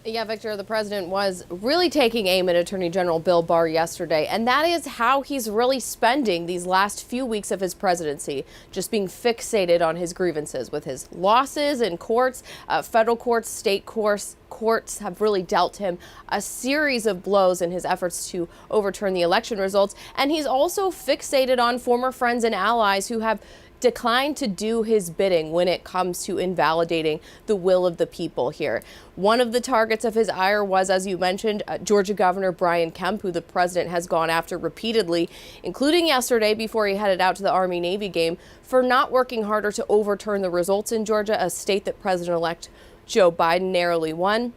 Yeah, Victor, the president was really taking aim at Attorney General Bill Barr yesterday, and that is how he's really spending these last few weeks of his presidency, just being fixated on his grievances with his losses in courts, federal courts, state courts have really dealt him a series of blows in his efforts to overturn the election results. And he's also fixated on former friends and allies who have declined to do his bidding when it comes to invalidating the will of the people here. One of the targets of his ire was, as you mentioned, Georgia Governor Brian Kemp, who the president has gone after repeatedly, including yesterday before he headed out to the Army-Navy game, for not working harder to overturn the results in Georgia, a state that President-elect Joe Biden narrowly won.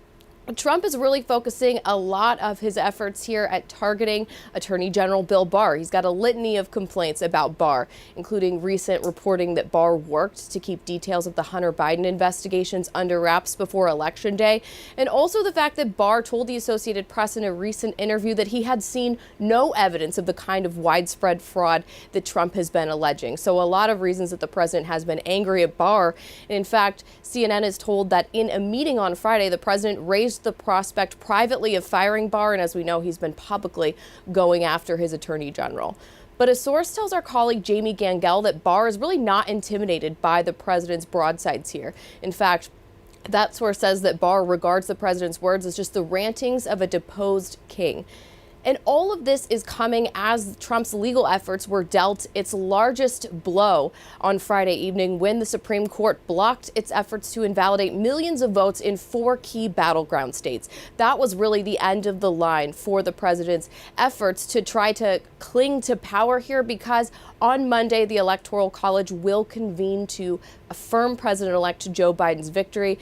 Trump is really focusing a lot of his efforts here at targeting Attorney General Bill Barr. He's got a litany of complaints about Barr, including recent reporting that Barr worked to keep details of the Hunter Biden investigations under wraps before Election Day, and also the fact that Barr told the Associated Press in a recent interview that he had seen no evidence of the kind of widespread fraud that Trump has been alleging. So a lot of reasons that the president has been angry at Barr. And in fact, CNN is told that in a meeting on Friday, the president raised the prospect privately of firing Barr, and as we know, he's been publicly going after his attorney general. But a source tells our colleague Jamie Gangel that Barr is really not intimidated by the president's broadsides here. In fact, that source says that Barr regards the president's words as just the rantings of a deposed king. And all of this is coming as Trump's legal efforts were dealt its largest blow on Friday evening when the Supreme Court blocked its efforts to invalidate millions of votes in 4 key battleground states. That was really the end of the line for the president's efforts to try to cling to power here, because on Monday, the Electoral College will convene to affirm President-elect Joe Biden's victory.